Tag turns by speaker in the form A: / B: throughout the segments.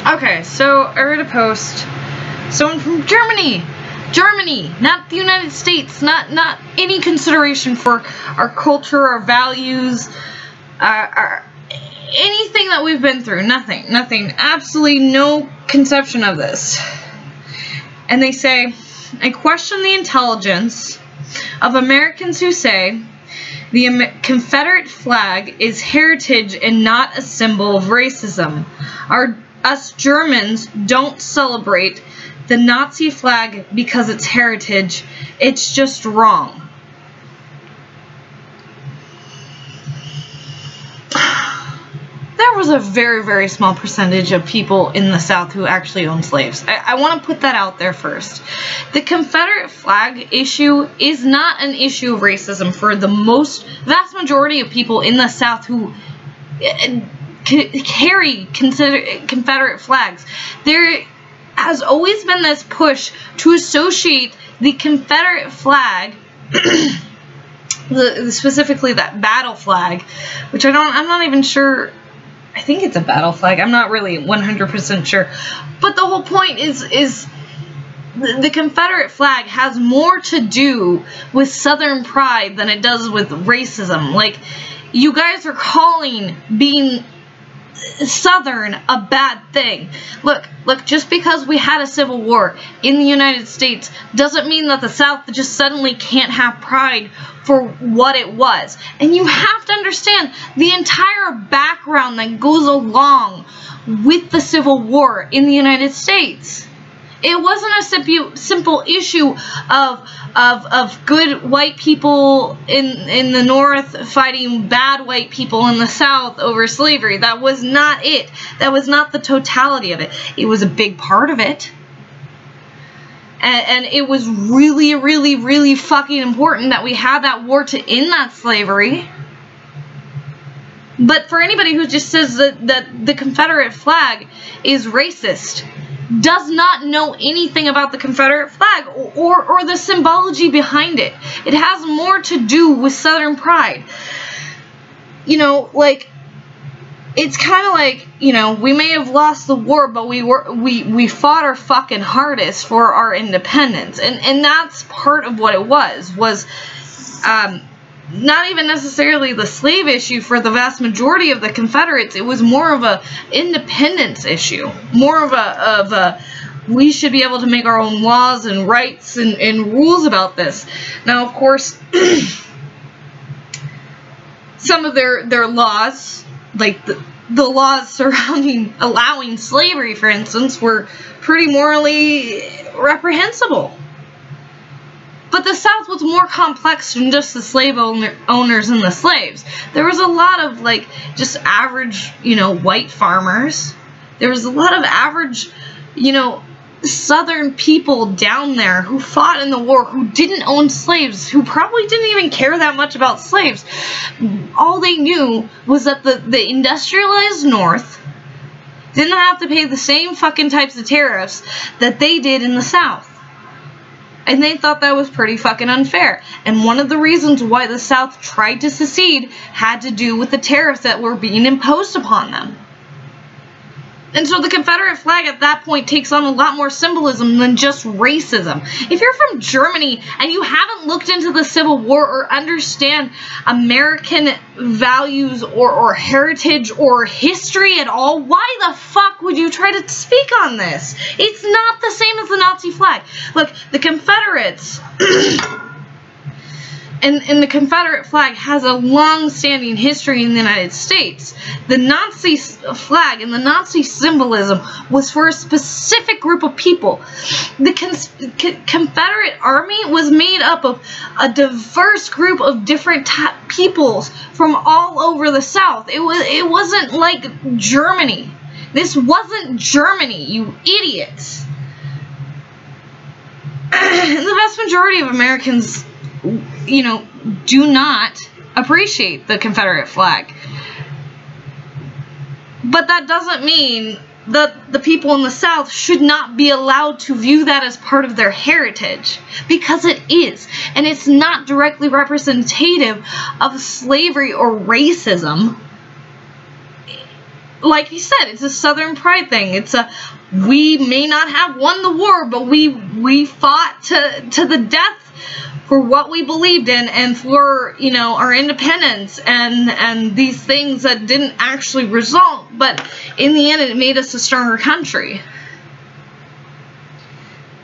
A: Okay, so I read a post. Someone from Germany, not the United States, not any consideration for our culture, our values, our anything that we've been through. Nothing, absolutely no conception of this. And they say, I question the intelligence of Americans who say the Confederate flag is heritage and not a symbol of racism. Us Germans don't celebrate the Nazi flag because it's heritage. It's just wrong. There was a very, very small percentage of people in the South who actually owned slaves. I want to put that out there first. The Confederate flag issue is not an issue of racism for the vast majority of people in the South who carry Confederate flags. There has always been this push to associate the Confederate flag, specifically that battle flag, which I'm not even sure. I think it's a battle flag. I'm not really 100% sure. But the whole point is the Confederate flag has more to do with Southern pride than it does with racism. Like, you guys are calling being Southern a bad thing. Look, just because we had a civil war in the United States doesn't mean that the South just suddenly can't have pride for what it was. And you have to understand the entire background that goes along with the Civil War in the United States. It wasn't a simple issue of good white people in the North fighting bad white people in the South over slavery. That was not it. That was not the totality of it. It was a big part of it. And it was really, really, really fucking important that we had that war to end that slavery. But for anybody who just says that the Confederate flag is racist, does not know anything about the Confederate flag or the symbology behind it. It has more to do with Southern pride. You know, like, it's kind of like, you know, we may have lost the war, but we fought our fucking hardest for our independence. And that's part of what it was not even necessarily the slave issue for the vast majority of the Confederates. It was more of a independence issue. More of a we should be able to make our own laws and rights and rules about this. Now, of course, some of their laws, like the laws surrounding allowing slavery, for instance, were pretty morally reprehensible. But the South was more complex than just the slave owners and the slaves. There was a lot of, like, just average, you know, white farmers. There was a lot of average, you know, Southern people down there who fought in the war, who didn't own slaves, who probably didn't even care that much about slaves. All they knew was that the industrialized North didn't have to pay the same fucking types of tariffs that they did in the South. And they thought that was pretty fucking unfair. And one of the reasons why the South tried to secede had to do with the tariffs that were being imposed upon them. And so the Confederate flag at that point takes on a lot more symbolism than just racism. If you're from Germany and you haven't looked into the Civil War or understand American values or heritage or history at all, why the fuck would you try to speak on this? It's not the same as the Nazi flag. Look, the Confederates... And the Confederate flag has a long-standing history in the United States. The Nazi flag and the Nazi symbolism was for a specific group of people. The Confederate Army was made up of a diverse group of different peoples from all over the South. It wasn't like Germany. This wasn't Germany, you idiots. The vast majority of Americans, you know, do not appreciate the Confederate flag. But that doesn't mean that the people in the South should not be allowed to view that as part of their heritage. Because it is. And it's not directly representative of slavery or racism. like he said, it's a Southern pride thing. It's a, we may not have won the war, but we fought to the death for what we believed in and for, you know, our independence and these things that didn't actually result, but in the end it made us a stronger country.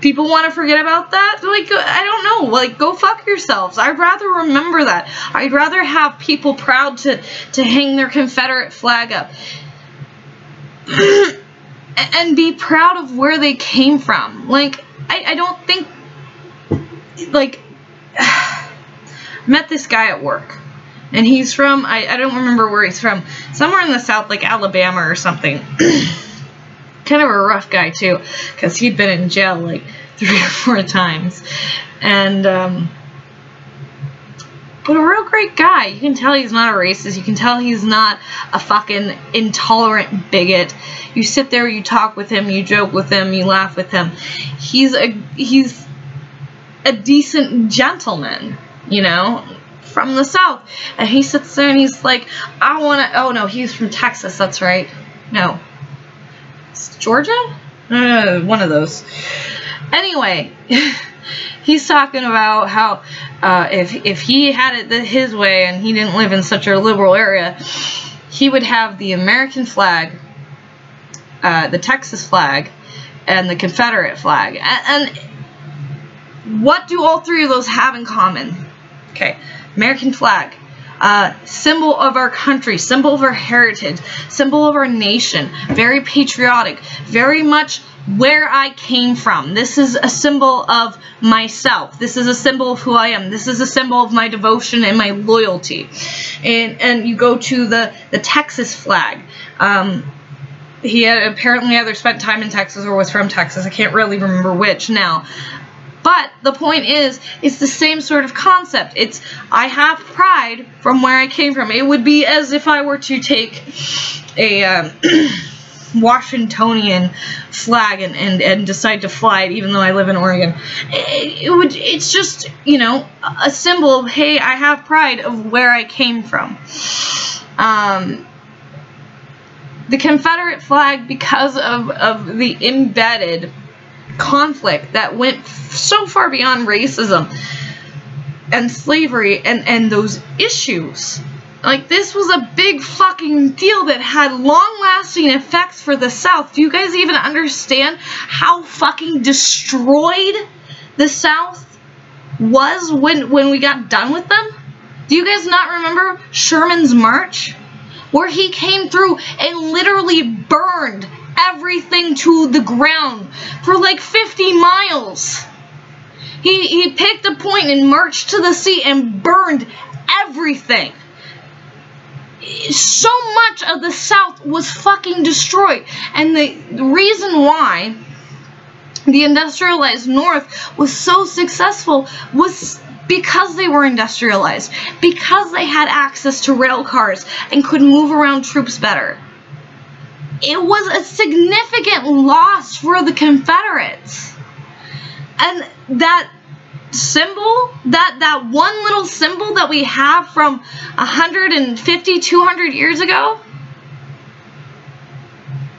A: People want to forget about that? Like, I don't know. Like, go fuck yourselves. I'd rather remember that. I'd rather have people proud to hang their Confederate flag up and be proud of where they came from. Like, I don't think, like, I met this guy at work, and he's from, I don't remember where he's from, somewhere in the South, like Alabama or something. Kind of a rough guy, too, because he'd been in jail, like, 3 or 4 times, and, but a real great guy. You can tell he's not a racist, you can tell he's not a fucking intolerant bigot. You sit there, you talk with him, you joke with him, you laugh with him. He's a decent gentleman, you know, from the South. And he sits there and he's like, I want to, oh no, he's from Texas, that's right. No. It's Georgia? One of those. Anyway, he's talking about how if he had it his way and he didn't live in such a liberal area, he would have the American flag, the Texas flag, and the Confederate flag. And what do all 3 of those have in common? Okay, American flag, symbol of our country, symbol of our heritage, symbol of our nation, very patriotic, very much where I came from. This is a symbol of myself. This is a symbol of who I am. This is a symbol of my devotion and my loyalty. And you go to the Texas flag. He had apparently either spent time in Texas or was from Texas. I can't really remember which now. But the point is, it's the same sort of concept. It's, I have pride from where I came from. It would be as if I were to take a Washingtonian flag and decide to fly it, even though I live in Oregon. It's just, you know, a symbol of, hey, I have pride of where I came from. The Confederate flag, because of the embedded conflict that went so far beyond racism and slavery and those issues. Like, this was a big fucking deal that had long-lasting effects for the South. Do you guys even understand how fucking destroyed the South was when we got done with them? Do you guys not remember Sherman's March? Where he came through and literally burned everything to the ground for like 50 miles. He picked a point and marched to the sea and burned everything. So much of the South was fucking destroyed. And the reason why the industrialized North was so successful was because they were industrialized. Because they had access to rail cars and could move around troops better. It was a significant loss for the Confederates. And that symbol, that one little symbol that we have from 150, 200 years ago,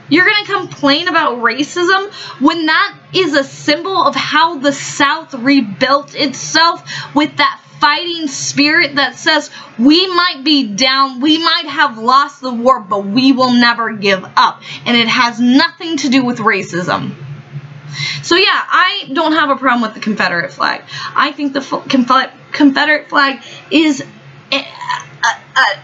A: you're going to complain about racism when that is a symbol of how the South rebuilt itself with that fighting spirit that says we might be down, we might have lost the war, but we will never give up. And it has nothing to do with racism. So yeah, I don't have a problem with the Confederate flag. I think the Confederate flag is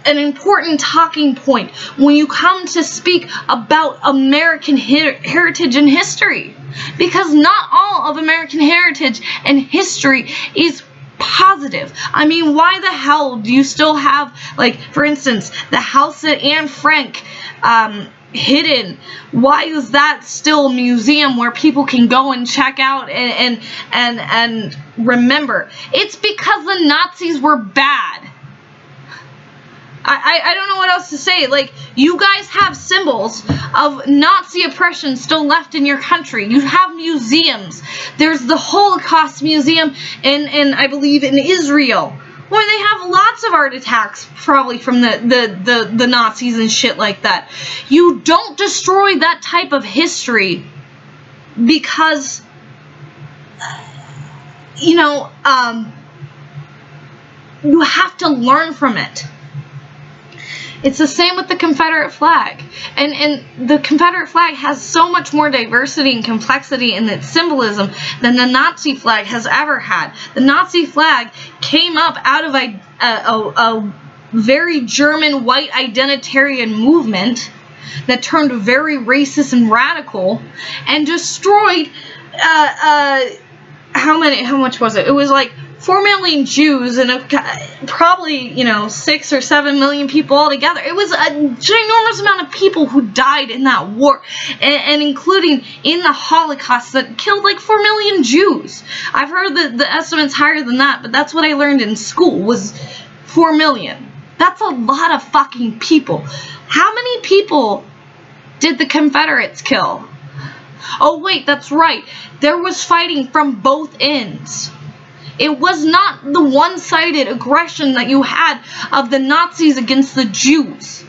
A: an important talking point when you come to speak about American heritage and history. Because not all of American heritage and history is positive. I mean, why the hell do you still have, like, for instance, the house that Anne Frank hidden? Why is that still a museum where people can go and check out and remember? It's because the Nazis were bad. I don't know what else to say. Like, you guys have symbols of Nazi oppression still left in your country. You have museums. There's the Holocaust Museum in I believe, in Israel. Boy, they have lots of heart attacks probably from the Nazis and shit like that. You don't destroy that type of history because, you know, you have to learn from it. It's the same with the Confederate flag. And the Confederate flag has so much more diversity and complexity in its symbolism than the Nazi flag has ever had. The Nazi flag came up out of a very German white identitarian movement that turned very racist and radical and destroyed, how much was it? It was like 4 million Jews and probably, you know, 6 or 7 million people altogether. It was a ginormous amount of people who died in that war, and including in the Holocaust that killed like 4 million Jews. I've heard that the estimate's higher than that, but that's what I learned in school, was 4 million. That's a lot of fucking people. How many people did the Confederates kill? Oh wait, that's right. There was fighting from both ends. It was not the one-sided aggression that you had of the Nazis against the Jews.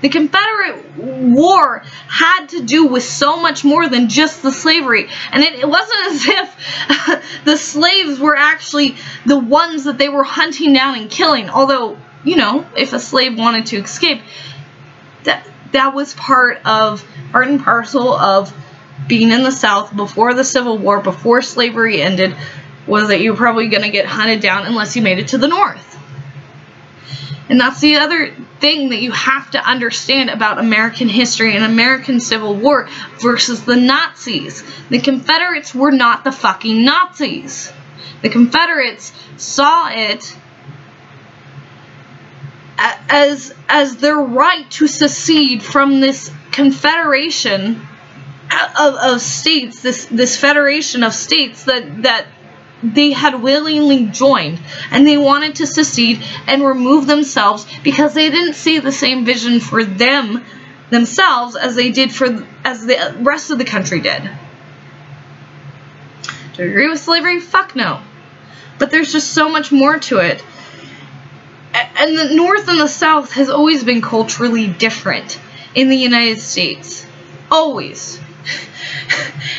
A: The Confederate War had to do with so much more than just the slavery. And it wasn't as if the slaves were actually the ones that they were hunting down and killing. Although, you know, if a slave wanted to escape, that was part and parcel of being in the South before the Civil War, before slavery ended, was that you were probably going to get hunted down unless you made it to the North. And that's the other thing that you have to understand about American history and American Civil War versus the Nazis. The Confederates were not the fucking Nazis. The Confederates saw it as their right to secede from this confederation of states, this federation of states that they had willingly joined, and they wanted to secede and remove themselves because they didn't see the same vision for themselves as they did as the rest of the country did. Do I agree with slavery? Fuck no. But there's just so much more to it. And the North and the South has always been culturally different in the United States. Always.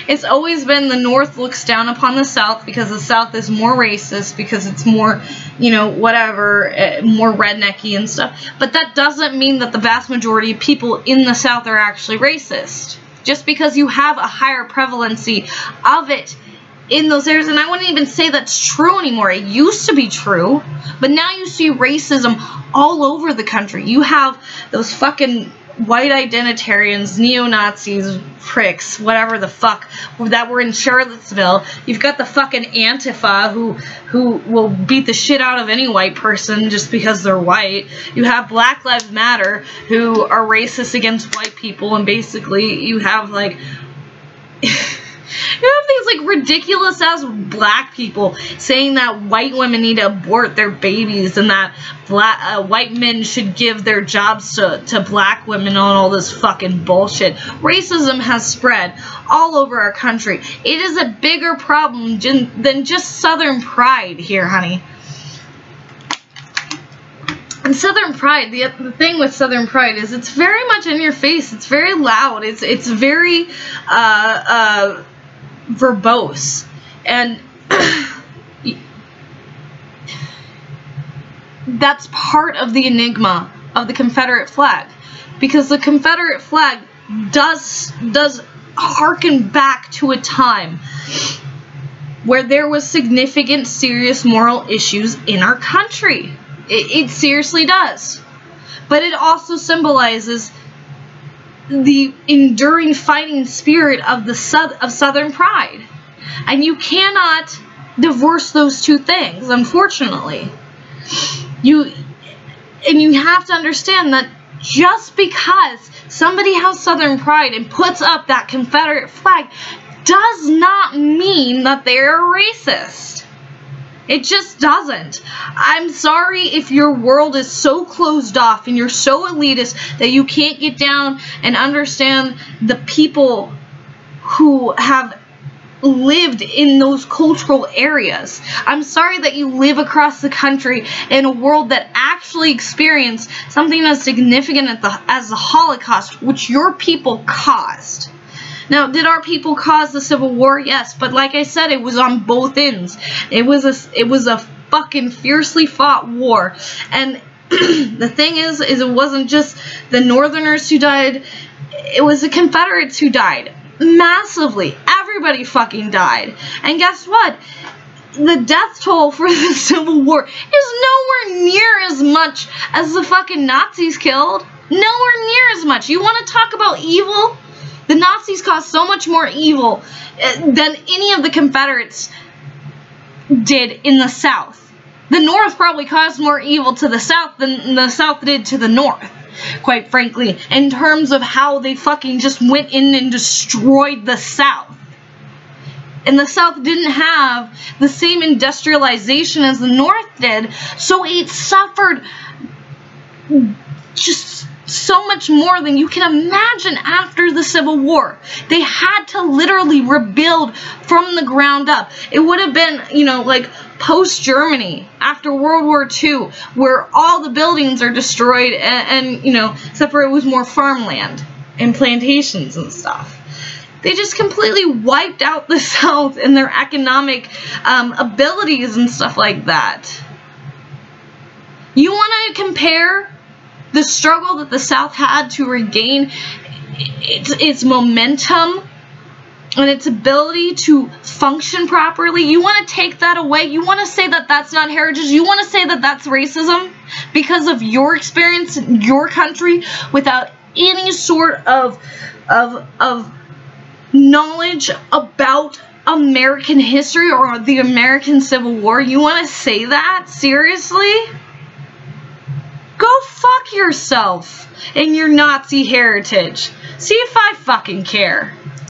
A: It's always been the North looks down upon the South because the South is more racist, because it's more, you know, whatever, more rednecky and stuff. But that doesn't mean that the vast majority of people in the South are actually racist. Just because you have a higher prevalency of it in those areas, and I wouldn't even say that's true anymore. It used to be true, but now you see racism all over the country. You have those fucking white identitarians, neo-Nazis, pricks, whatever the fuck, that were in Charlottesville. You've got the fucking Antifa who will beat the shit out of any white person just because they're white. You have Black Lives Matter who are racist against white people, and basically you have like you have these like ridiculous ass black people saying that white women need to abort their babies and that white men should give their jobs to black women and all this fucking bullshit. Racism has spread all over our country. It is a bigger problem than just Southern pride here, honey. And Southern pride, the thing with Southern pride is it's very much in your face. It's very loud. It's very verbose, and that's part of the enigma of the Confederate flag, because the Confederate flag does harken back to a time where there was significant, serious moral issues in our country. It seriously does. But it also symbolizes the enduring fighting spirit of Southern pride. And you cannot divorce those two things, unfortunately. You have to understand that just because somebody has Southern pride and puts up that Confederate flag does not mean that they're racist. It just doesn't. I'm sorry if your world is so closed off and you're so elitist that you can't get down and understand the people who have lived in those cultural areas. I'm sorry that you live across the country in a world that actually experienced something as significant as the Holocaust, which your people caused. Now, did our people cause the Civil War? Yes, but like I said, it was on both ends. It was a fucking fiercely fought war. And the thing is it wasn't just the Northerners who died, it was the Confederates who died. Massively. Everybody fucking died. And guess what? The death toll for the Civil War is nowhere near as much as the fucking Nazis killed. Nowhere near as much. You want to talk about evil? The Nazis caused so much more evil than any of the Confederates did in the South. The North probably caused more evil to the South than the South did to the North, quite frankly, in terms of how they fucking just went in and destroyed the South. And the South didn't have the same industrialization as the North did, so it suffered just so much more than you can imagine after the Civil War. They had to literally rebuild from the ground up. It would have been, you know, like post-Germany, after World War II, where all the buildings are destroyed and, you know, except for it was more farmland and plantations and stuff. They just completely wiped out the South and their economic abilities and stuff like that. You want to compare the struggle that the South had to regain its momentum and its ability to function properly? You want to take that away? You want to say that that's not heritage? You want to say that that's racism because of your experience in your country without any sort of knowledge about American history or the American Civil War? You want to say that? Seriously? Go fuck yourself and your Nazi heritage. See if I fucking care.